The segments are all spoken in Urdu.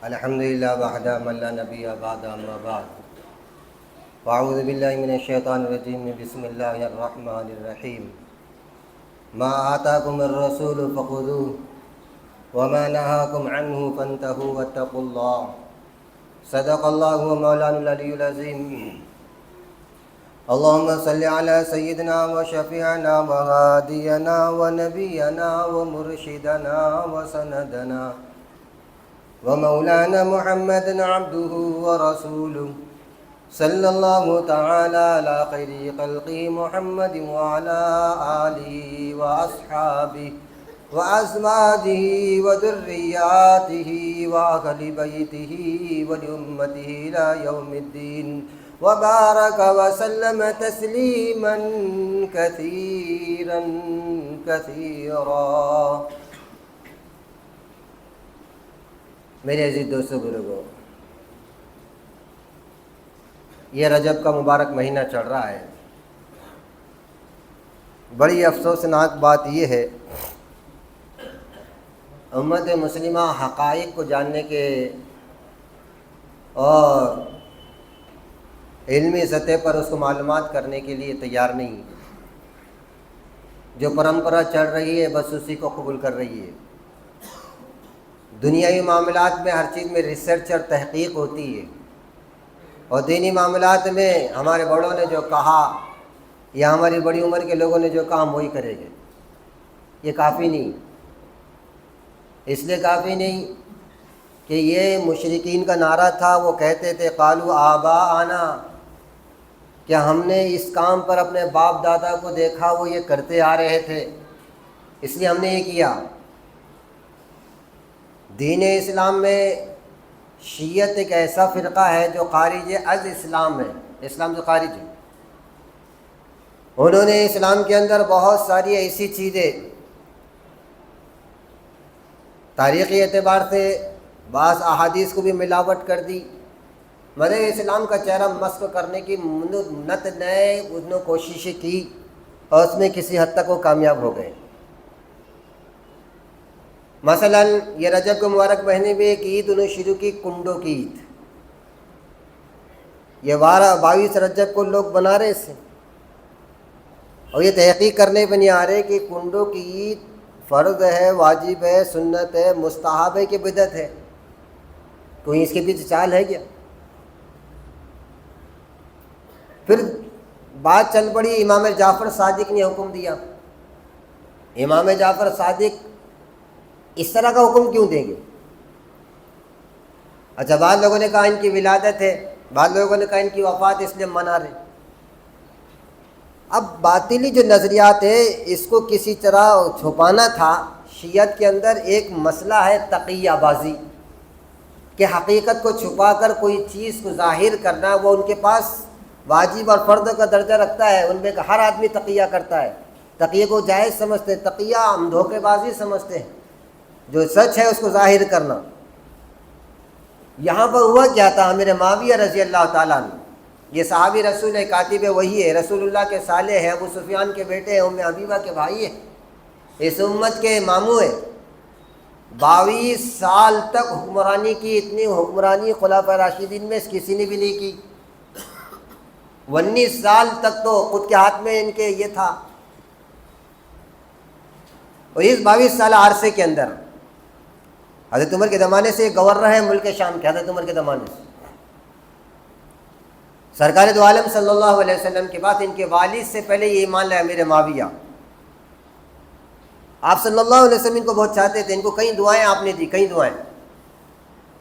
الحمد للہ وحدہ من لا نبی بعد اما بعد فاعوذ باللہ من الشیطان الرجیم بسم اللہ الرحمن الرحیم ما آتاکم الرسول فخذوه وما نهاکم عنہ فانتہوا واتقوا اللہ صدق اللہ مولانا العلی العظیم اللہم صلی علی سیدنا وشفیعنا وہادینا ونبینا ومرشدنا وسندنا ومولانا محمد عبده ورسوله صلی اللہ تعالی علی خیر خلقہ محمد وعلی آلہ واصحابہ وازواجہ وذریاتہ واہل بیتہ ولامتہ الی یوم الدین وبارک وسلم تسلیما کثیرا کثیرا۔ میرے عزیز دوستو بزرگوں، یہ رجب کا مبارک مہینہ چل رہا ہے۔ بڑی افسوسناک بات یہ ہے، امت مسلمہ حقائق کو جاننے کے اور علمی سطح پر اس کو معلومات کرنے کے لیے تیار نہیں۔ جو پرمپرا چل رہی ہے بس اسی کو قبول کر رہی ہے۔ دنیاوی معاملات میں ہر چیز میں ریسرچ اور تحقیق ہوتی ہے، اور دینی معاملات میں ہمارے بڑوں نے جو کہا یا ہماری بڑی عمر کے لوگوں نے جو کہا ہم وہی کریں گے۔ یہ کافی نہیں، اس لیے کافی نہیں کہ یہ مشرکین کا نعرہ تھا، وہ کہتے تھے قالوا آباءنا، کیا ہم نے اس کام پر اپنے باپ دادا کو دیکھا وہ یہ کرتے آ رہے تھے اس لیے ہم نے یہ کیا۔ دین اسلام میں شیعت ایک ایسا فرقہ ہے جو خارج از اسلام ہے، اسلام سے خارج ہے۔ انہوں نے اسلام کے اندر بہت ساری ایسی چیزیں تاریخی اعتبار سے بعض احادیث کو بھی ملاوٹ کر دی، مگر اسلام کا چہرہ مسخ کرنے کی نت نئے انہوں نے کوششیں کی اور اس میں کسی حد تک وہ کامیاب ہو گئے۔ مثلا یہ رجب کے مبارک مہینے میں ایک عید انہوں نے شروع کی، کنڈوں کی عید۔ یہ 22 رجب کو لوگ بنا رہے تھے اور یہ تحقیق کرنے پہ نہیں آ رہے کہ کنڈوں کی عید فرض ہے، واجب ہے، سنت ہے، مستحب ہے کہ بدعت ہے۔ کوئی اس کے پیچھے چال ہے کیا؟ پھر بات چل پڑی، امام جعفر صادق نے حکم دیا۔ امام جعفر صادق اس طرح کا حکم کیوں دیں گے؟ اچھا، بعض لوگوں نے کہا ان کی ولادت ہے، بعض لوگوں نے کہا ان کی وفات اس لیے منا رہے۔ اب باطلی جو نظریات ہے اس کو کسی طرح چھپانا تھا۔ شیعت کے اندر ایک مسئلہ ہے تقیہ بازی، کہ حقیقت کو چھپا کر کوئی چیز کو ظاہر کرنا، وہ ان کے پاس واجب اور فرض کا درجہ رکھتا ہے۔ ان میں ہر آدمی تقیہ کرتا ہے، تقیہ کو جائز سمجھتے ہیں، تقیہ ہم دھوکے بازی سمجھتے ہیں، جو سچ ہے اس کو ظاہر کرنا۔ یہاں پر ہوا کیا تھا، امیر معاویہ رضی اللہ تعالیٰ عنہ، یہ صحابی رسول ہے، کاتب وحی ہے، رسول اللہ کے صالح ہیں، ابو سفیان کے بیٹے ہیں، ام حبیبہ کے بھائی ہیں، اس امت کے ماموں ہیں۔ 22 سال تک حکمرانی کی، اتنی حکمرانی خلفائے راشدین میں کسی نے بھی نہیں کی۔ 19 سال تک تو خود کے ہاتھ میں ان کے یہ تھا، اور اس 22 سال عرصے کے اندر حضرت عمر کے زمانے سے گورنر ہے ملک شام کے، حضرت عمر کے زمانے سے سرکار دو عالم صلی اللہ علیہ وسلم کے بعد ان کے والد سے پہلے یہ ایمان لائے امیر معاویہ۔ آپ صلی اللہ علیہ وسلم ان کو بہت چاہتے تھے، ان کو کئی دعائیں آپ نے دی، کئی دعائیں۔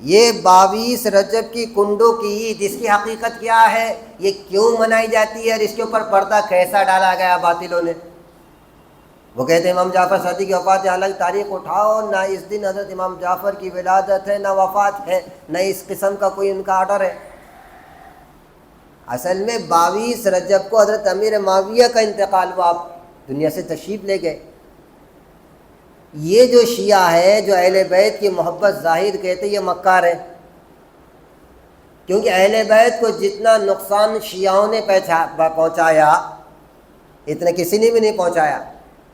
یہ 22 رجب کی کنڈوں کی عید، اس کی حقیقت کیا ہے، یہ کیوں منائی جاتی ہے، اور اس کے اوپر پردہ کیسا ڈالا گیا باطلوں نے؟ وہ کہتے ہیں امام جعفر صادق کی وفات ہے، حالانکہ تاریخ اٹھاؤ، نہ اس دن حضرت امام جعفر کی ولادت ہے، نہ وفات ہے، نہ اس قسم کا کوئی ان کا آرڈر ہے۔ اصل میں 22 رجب کو حضرت امیر معاویہ کا انتقال ہوا، آپ دنیا سے تشریف لے گئے۔ یہ جو شیعہ ہے، جو اہل بیت کی محبت ظاہر کہتے، یہ مکار ہے، کیونکہ اہل بیت کو جتنا نقصان شیعوں نے پہنچایا اتنا کسی نے بھی نہیں پہنچایا،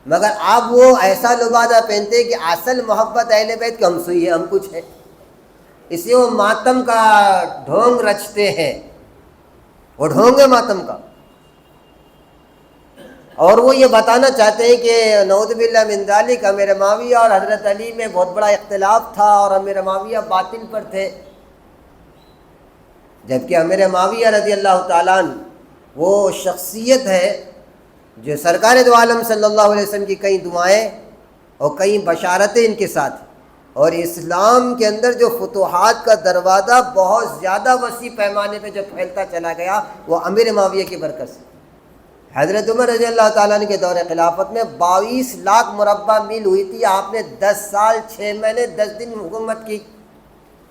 مگر اب وہ ایسا لبادہ پہنتے کہ اصل محبت اہل بیت کی ہم سوئی ہے، ہم کچھ ہے۔ اس لیے وہ ماتم کا ڈھونگ رچتے ہیں، وہ ڈھونگ ہے ماتم کا، اور وہ یہ بتانا چاہتے ہیں کہ نعوذ باللہ من ذالک امیر معاویہ اور حضرت علی میں بہت بڑا اختلاف تھا اور امیر معاویہ باطل پر تھے، جبکہ امیر معاویہ رضی اللہ تعالیٰ عنہ وہ شخصیت ہے جو سرکار دو عالم صلی اللہ علیہ وسلم کی کئی دعائیں اور کئی بشارتیں ان کے ساتھ، اور اسلام کے اندر جو فتوحات کا دروازہ بہت زیادہ وسیع پیمانے پہ جو پھیلتا چلا گیا وہ امیر معاویہ کی برکت سے۔ حضرت عمر رضی اللہ تعالیٰ عنہ کے دور خلافت میں 22 لاکھ مربع میل ہوئی تھی، آپ نے 10 سال 6 مہینے 10 دن حکومت کی۔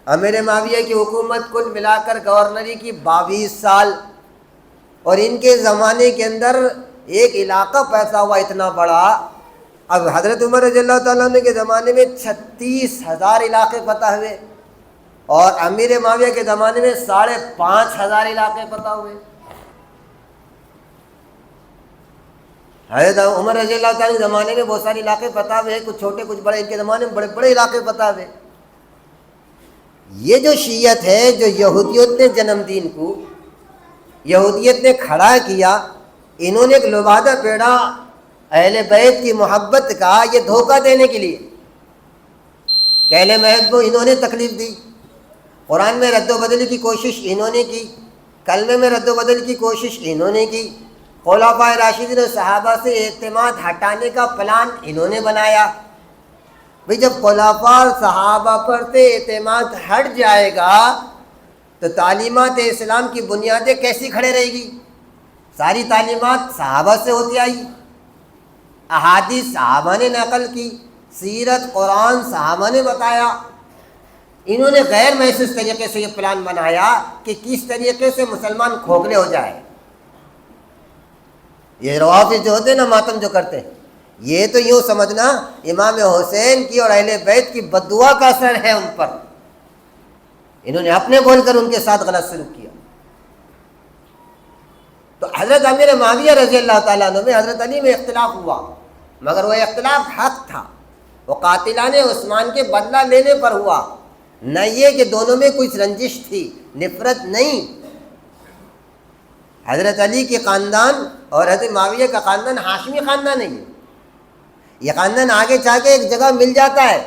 امیر معاویہ کی حکومت کل ملا کر گورنری کی 22 سال، اور ان کے زمانے کے اندر ایک علاقہ پیدا ہوا اتنا بڑا۔ اب حضرت عمر رضی اللہ تعالیٰ عنہ کے زمانے میں 36,000 علاقے فتح ہوئے، اور امیر معاویہ کے زمانے میں 5,500 علاقے فتح ہوئے۔ حضرت عمر رضی اللہ تعالیٰ کے زمانے میں بہت سارے علاقے فتح ہوئے، کچھ چھوٹے کچھ بڑے، ان کے زمانے میں بڑے بڑے علاقے فتح ہوئے۔ یہ جو شیعت ہے، جو یہودیت نے جنم دین کو یہودیت نے کھڑا کیا، انہوں نے ایک لبادہ پیڑا اہل بیت کی محبت کا، یہ دھوکہ دینے کے لیے کہ اہل بیت کو انہوں نے تکلیف دی، قرآن میں رد و بدل کی کوشش انہوں نے کی، کلمے میں رد و بدل کی کوشش انہوں نے کی، خلفائے راشدین اور صحابہ سے اعتماد ہٹانے کا پلان انہوں نے بنایا۔ بھئی جب خلفاء اور صحابہ پر سے اعتماد ہٹ جائے گا تو تعلیمات اسلام کی بنیادیں کیسی کھڑے رہے گی؟ ساری تعلیمات صحابہ سے ہوتی آئی، احادیث صحابہ نے نقل کی، سیرت قرآن صحابہ نے بتایا۔ انہوں نے غیر محسوس طریقے سے یہ پلان بنایا کہ کس طریقے سے مسلمان کھوکھلے ہو جائے۔ یہ روافض جو ہوتے ہیں نا، ماتم جو کرتے ہیں، یہ تو یوں سمجھنا امام حسین کی اور اہل بیت کی بددعا کا اثر ہے ان پر، انہوں نے اپنے بول کر ان کے ساتھ غلط سلوک کیا۔ تو حضرت امیر معاویہ رضی اللہ تعالیٰ عنہ میں حضرت علی میں اختلاف ہوا، مگر وہ اختلاف حق تھا، وہ قاتلان عثمان کے بدلہ لینے پر ہوا، نہ یہ کہ دونوں میں کچھ رنجش تھی، نفرت نہیں۔ حضرت علی کے خاندان اور حضرت معاویہ کا خاندان ہاشمی خاندان نہیں ہے، یہ خاندان آگے جا کے ایک جگہ مل جاتا ہے۔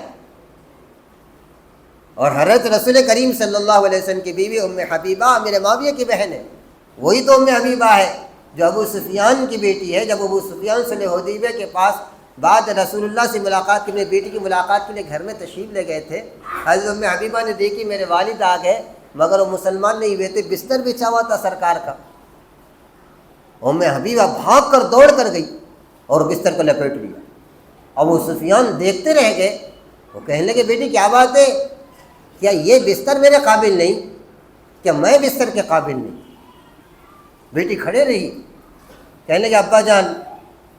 اور حضرت رسول کریم صلی اللہ علیہ وسلم کی بیوی ام حبیبہ امیر معاویہ کی بہن ہے، وہی تو ام حبیبہ ہے جو ابو سفیان کی بیٹی ہے۔ جب ابو سفیان صلح حدیبیہ کے پاس بعد رسول اللہ سے ملاقات کے لیے، بیٹی کی ملاقات کے لیے گھر میں تشریف لے گئے تھے، حضرت ام حبیبہ نے دیکھی میرے والد آ گئے، مگر وہ مسلمان نہیں ہوئے تھے، بستر بچھا ہوا تھا سرکار کا۔ ام حبیبہ بھاگ کر دوڑ کر گئی اور بستر کو لپیٹ لیا۔ ابو سفیان دیکھتے رہ گئے، وہ کہنے لگے بیٹی کیا بات ہے، کیا یہ بستر میرے قابل نہیں، کیا میں بستر کے قابل نہیں؟ بیٹی کھڑے رہی، کہنے لگے ابا جان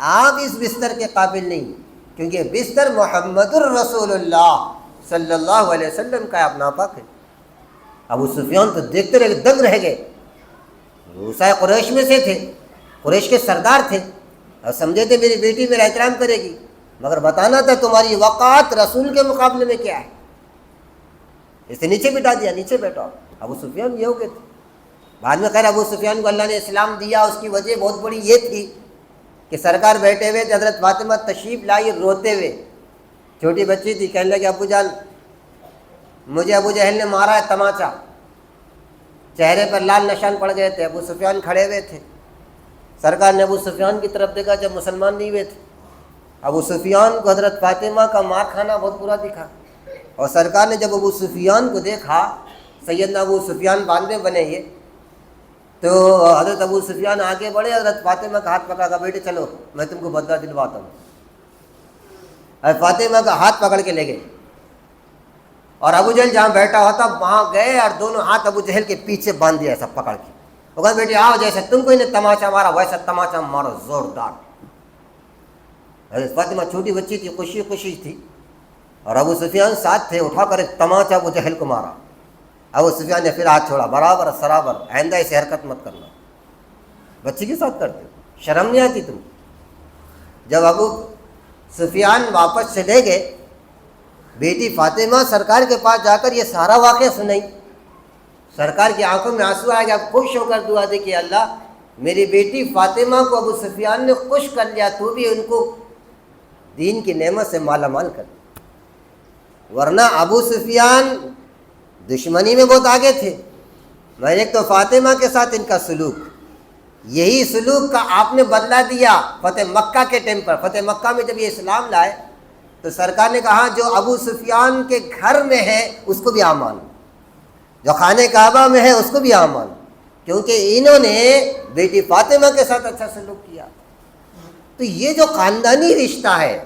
آپ اس بستر کے قابل نہیں، کیونکہ بستر محمد الرسول اللہ صلی اللہ علیہ وسلم کا اپنا پاک ہے۔ ابو سفیان تو دیکھتے رہ گئے، دنگ رہ گئے، روسائے قریش میں سے تھے، قریش کے سردار تھے، اور سمجھے تھے میری بیٹی میرا احترام کرے گی، مگر بتانا تھا تمہاری وقات رسول کے مقابلے میں کیا ہے۔ اسے نیچے بٹھا دیا، نیچے بیٹھا۔ ابو سفیان یہ ہو گئے تھے۔ بعد میں خیر ابو سفیان کو اللہ نے اسلام دیا، اس کی وجہ بہت بڑی یہ تھی کہ سرکار بیٹھے ہوئے تھے، حضرت فاطمہ تشریف لائی روتے ہوئے، چھوٹی بچی تھی، کہنے لگے ابو جان مجھے ابو جہل نے مارا ہے تماچا، چہرے پر لال نشان پڑ گئے تھے۔ ابو سفیان کھڑے ہوئے تھے، سرکار نے ابو سفیان کی طرف دیکھا جب مسلمان نہیں ہوئے تھے۔ ابو سفیان کو حضرت فاطمہ کا مار کھانا بہت برا دکھا، اور سرکار نے جب ابو سفیان کو دیکھا، سیدنا ابو سفیان باندھے بنے یہ، تو حضرت ابو سفیان آگے بڑھے، حضرت فاطمہ کا ہاتھ پکڑا، بیٹے چلو میں تم کو بدلہ دلواتا ہوں۔ حضرت فاطمہ کا ہاتھ پکڑ کے لے گئے، اور ابو جہل جہاں بیٹھا ہوا تھا وہاں گئے اور دونوں ہاتھ ابو جہل کے پیچھے باندھ دیا ایسا پکڑ کے۔ وہ کہا بیٹے آؤ، جیسے تم کو انہیں تماچا مارا ویسا تماچا مارو زوردار۔ حضرت فاطمہ چھوٹی بچی تھی، خوشی خوشی تھی، اور ابو سفیان ساتھ تھے، اٹھا کر ایک تماچا ابو جہل کو مارا۔ ابو سفیان نے پھر ہاتھ چھوڑا، برابر سرابر آئندہ ایسے حرکت مت کرنا، بچی کے ساتھ کرتے ہو، شرم نہیں آتی تم۔ جب ابو سفیان واپس چلے گئے بیٹی فاطمہ سرکار کے پاس جا کر یہ سارا واقعہ سنائی. سرکار کی آنکھوں میں آنسو آئے گا, خوش ہو کر دعا دے کہ اللہ میری بیٹی فاطمہ کو ابو سفیان نے خوش کر لیا, تو بھی ان کو دین کی نعمت سے مالا مال کر. ورنہ ابو سفیان دشمنی میں بہت آگے تھے, مگر ایک تو فاطمہ کے ساتھ ان کا سلوک, یہی سلوک کا آپ نے بدلا دیا فتح مکہ کے ٹائم پر. فتح مکہ میں جب یہ اسلام لائے تو سرکار نے کہا جو ابو سفیان کے گھر میں ہے اس کو بھی امان, جو خانہ کعبہ میں ہے اس کو بھی امان, کیونکہ انہوں نے بیٹی فاطمہ کے ساتھ اچھا سلوک کیا. تو یہ جو خاندانی رشتہ ہے,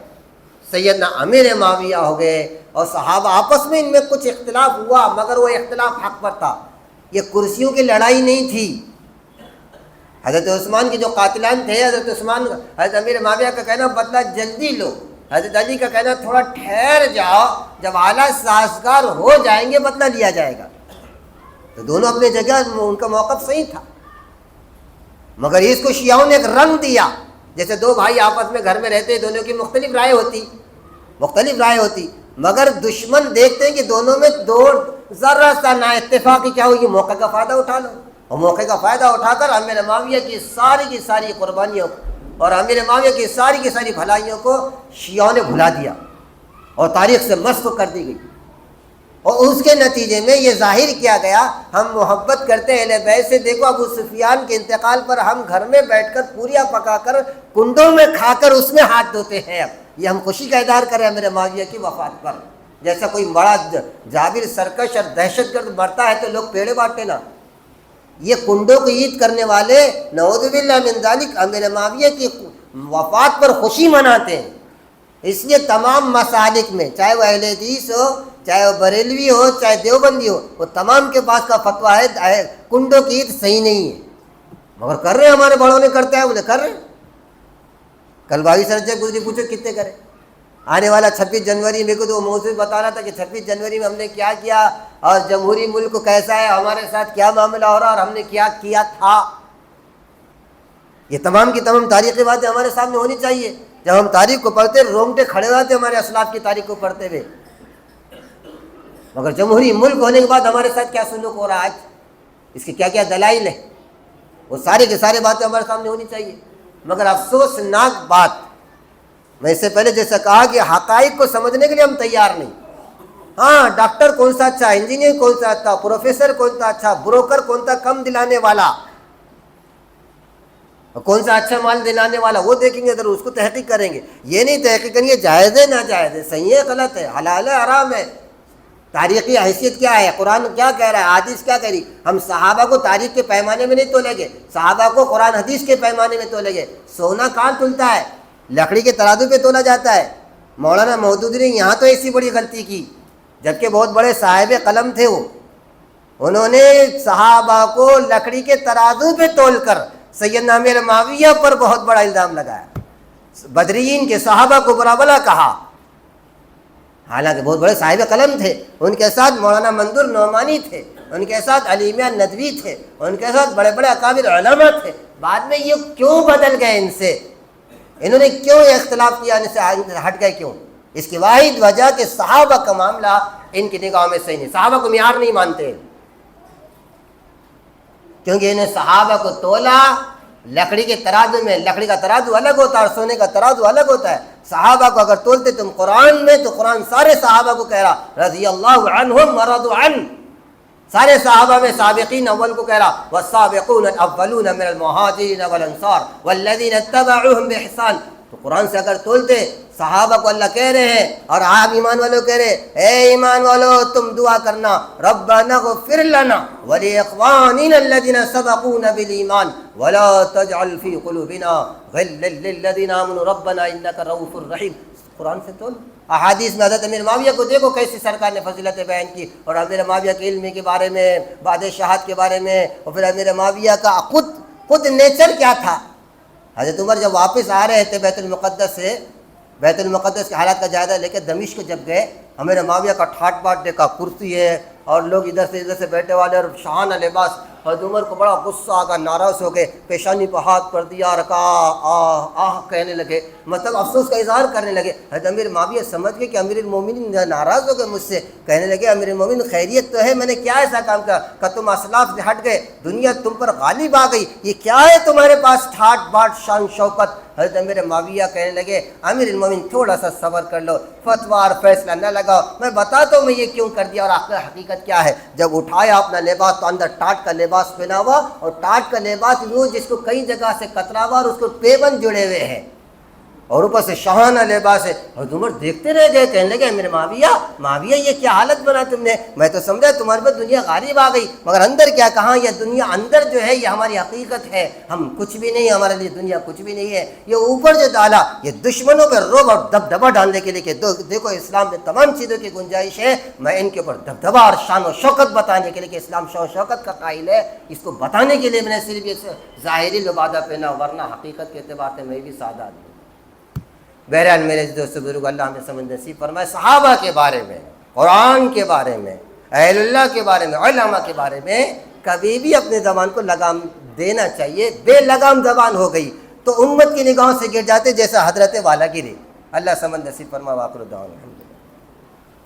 سیدنا امیر معاویہ ہو گئے اور صحابہ آپس میں ان میں کچھ اختلاف ہوا, مگر وہ اختلاف حق پر تھا. یہ کرسیوں کی لڑائی نہیں تھی. حضرت عثمان کے جو قاتلان تھے, حضرت عثمان, حضرت امیر معاویہ کا کہنا بدلہ جلدی لو, حضرت علی کا کہنا تھوڑا ٹھہر جاؤ, جب حالات سازگار ہو جائیں گے بدلہ لیا جائے گا. تو دونوں اپنے جگہ ان کا موقف صحیح تھا, مگر اس کو شیعوں نے ایک رنگ دیا. جیسے دو بھائی آپس میں گھر میں رہتے ہیں, دونوں کی مختلف رائے ہوتی, مگر دشمن دیکھتے ہیں کہ دونوں میں دو ذرا سا نا اتفاقی کیا ہوگی, موقع کا فائدہ اٹھا لو. اور موقع کا فائدہ اٹھا کر امیر معاویہ کی ساری قربانیوں اور امیر معاویہ کی ساری بھلائیوں کو شیعوں نے بھلا دیا اور تاریخ سے مسخ کر دی گئی. اور اس کے نتیجے میں یہ ظاہر کیا گیا ہم محبت کرتے ہیں اہل بیت سے. دیکھو ابو سفیان کے انتقال پر ہم گھر میں بیٹھ کر پوریاں پکا کر کنڈوں میں کھا کر اس میں ہاتھ دھوتے ہیں. اب یہ ہم خوشی کا اظہار کریں امیر معاویہ کی وفات پر. جیسا کوئی بڑا جابر سرکش اور دہشت گرد مرتا ہے تو لوگ پیڑے بانٹتے نا, یہ کنڈوں کو عید کرنے والے نعوذ باللہ من ذالک امیر معاویہ کی وفات پر خوشی مناتے ہیں. اس لیے تمام مسالک میں, چاہے وہ اہل حدیث ہو, چاہے وہ بریلوی ہو, چاہے دیوبندی ہو, وہ تمام کے پاس کا فتویٰ ہے کنڈوں کی عید صحیح نہیں ہے. مگر کر رہے ہیں, ہمارے بڑوں نے کرتے ہیں, انہیں کر رہے ہیں. کل 22 رجب گزری, پوچھو کتنے کرے. آنے والا 26 جنوری میرے کو تو وہ موضوع بتانا تھا کہ 26 جنوری میں ہم نے کیا کیا اور جمہوری ملک کیسا ہے, ہمارے ساتھ کیا معاملہ ہو رہا اور ہم نے کیا کیا تھا. یہ تمام کی تمام تاریخی باتیں ہمارے سامنے ہونی چاہیے. جب ہم تاریخ کو پڑھتے رونگٹے کھڑے ہوتے ہمارے اسلاف کی تاریخ کو پڑھتے ہوئے, مگر جمہوری ملک ہونے کے بعد ہمارے ساتھ کیا سلوک ہو رہا ہے آج, اس کے کیا کیا دلائل ہیں, وہ سارے کے سارے باتیں ہمارے سامنے ہونی چاہیے. مگر افسوسناک بات, میں اس سے پہلے جیسا کہا کہ حقائق کو سمجھنے کے لیے ہم تیار نہیں. ہاں, ڈاکٹر کون سا اچھا, انجینئر کون سا اچھا, پروفیسر کون سا اچھا, بروکر کون سا کم دلانے والا, کون سا اچھا مال دلانے والا, وہ دیکھیں گے, ادھر اس کو تحقیق کریں گے. یہ نہیں تحقیق کریں گے جائز ہے ناجائز ہے, صحیح ہے غلط ہے, حلال ہے حرام ہے, تاریخی حیثیت کیا ہے, قرآن کیا کہہ رہا ہے, حدیث کیا کہہ رہی. ہم صحابہ کو تاریخ کے پیمانے میں نہیں تولیں گے, صحابہ کو قرآن حدیث کے پیمانے میں تولیں گے. سونا کہاں تلتا ہے, لکڑی کے ترازو پہ تولا جاتا ہے. مولانا مودودی نے یہاں تو ایسی بڑی غلطی کی, جبکہ بہت بڑے صاحب قلم تھے وہ, انہوں نے صحابہ کو لکڑی کے ترازو پہ تول کر سیدنا امیر معاویہ پر بہت بڑا الزام لگایا. بدرین کے صحابہ کو برا بلا کہا, حالانکہ بہت بڑے صاحب قلم تھے. ان کے ساتھ مولانا منظور نعمانی تھے, ان کے ساتھ علی میاں ندوی تھے, ان کے ساتھ بڑے بڑے اکابر علماء تھے. بعد میں یہ کیوں بدل گئے, ان سے انہوں نے کیوں اختلاف کیا, ان سے ہٹ گئے کیوں؟ اس کی واحد وجہ کہ صحابہ کا معاملہ ان کی نگاہوں میں صحیح نہیں, صحابہ کو معیار نہیں مانتے, کیونکہ انہیں صحابہ کو تولا لکڑی کے ترازو میں. لکڑی کا ترازو الگ ہوتا ہے اور سونے کا ترازو الگ ہوتا ہے. صحابہ کو اگر تولتے تم قرآن میں تو قرآن سارے صحابہ کو کہہ رہا رضی اللہ عنہم ورضوا عنہ, سارے صحابہ میں سابقین اول کو کہہ رہا والسابقون الاولون من المہاجرین والانصار والذین اتبعوہم بإحسان. تو قرآن سے اگر تولتے صحابہ کو اللہ کہہ رہے ہیں اور آپ ایمان والوں کہہ رہے اے ایمان والو تم دعا کرنا ربنا اغفر لنا ولاخواننا الذین سبقونا بالایمان ولا تجعل فی قلوبنا غلا للذین آمنوا ربنا انک رؤوف رحیم. قرآن سے تول. احادیث میں حضرت امیر معاویہ کو دیکھو کیسی سرکار نے فضیلت بیان کی, اور امیر معاویہ کے علم کے بارے میں, بادشاہت کے بارے میں, اور پھر امیر معاویہ کا خود نیچر کیا تھا. حضرت عمر جب واپس آ رہے تھے بیت المقدس سے, بیت المقدس کے حالات کا جائزہ لے کے دمشق جب گئے, امیر معاویہ کا ٹھاٹ باٹ دیکھا, کرسی ہے اور لوگ ادھر سے بیٹھے والے اور شاہانہ لباس, حضرت عمر کو بڑا غصہ آ گیا، ناراض ہو گئے، پیشانی پہ ہاتھ کر دیا، رکا آہ آہ کہنے لگے، مطلب افسوس کا اظہار کرنے لگے۔ حضرت امیر معاویہ سمجھ گئے کہ امیر المومنین ناراض ہو گئے مجھ سے، کہنے لگے امیر المومنین خیریت تو ہے، میں نے کیا ایسا کام کیا کہ تم اسلاف سے ہٹ گئے، دنیا تم پر غالب آ گئی، یہ کیا ہے تمہارے پاس ٹھاٹ باٹ شان شوکت؟ حضرت امیر معاویہ کہنے لگے امیر المومنین تھوڑا سا صبر کر لو، فتویٰ اور فیصلہ نہ لگاؤ، میں بتاتا ہوں میں یہ کیوں کر دیا اور آخر حقیقت کیا ہے۔ جب اٹھایا اپنا لباس تو اندر ٹاٹ کا لباس پہنا ہوا، اور ٹاٹ کا لباس وہ جس کو کئی جگہ سے کترا ہوا اور اس کو پیبند جڑے ہوئے ہیں، اور اوپر سے شاہانہ لباس ہے۔ حضرت عمر دیکھتے رہ گئے، کہنے لگے میرے معاویہ یہ کیا حالت بنا تم نے، میں تو سمجھا تمہارے پاس دنیا غالب آ گئی، مگر اندر کیا کہاں، یہ دنیا اندر جو ہے یہ ہماری حقیقت ہے، ہم کچھ بھی نہیں، ہمارے لیے دنیا کچھ بھی نہیں ہے۔ یہ اوپر جو ڈالا یہ دشمنوں پہ رعب اور دبدبا ڈالنے کے لیے کہ دیکھو اسلام میں تمام چیزوں کی گنجائش ہے، میں ان کے اوپر دبدبا اور شان و شوکت بتانے کے لیے کہ اسلام شان و شوکت کا قائل ہے، اس کو بتانے کے لیے میں نے صرف یہ ظاہری لبادہ پہنا، ورنہ حقیقت کے اعتبار سے میں بھی سادہ آدمی۔ بہرحال میرے دوست بزرگ، اللہ ہمیں سمجھ نصیب فرمائے۔ صحابہ کے بارے میں، قرآن کے بارے میں، اہل اللہ کے بارے میں، علماء کے بارے میں کبھی بھی اپنے زبان کو لگام دینا چاہیے۔ بے لگام زبان ہو گئی تو امت کی نگاہوں سے گر جاتے جیسا حضرت والا گری۔ اللہ سمجھ نصیب فرمائے۔ واخر دعوانا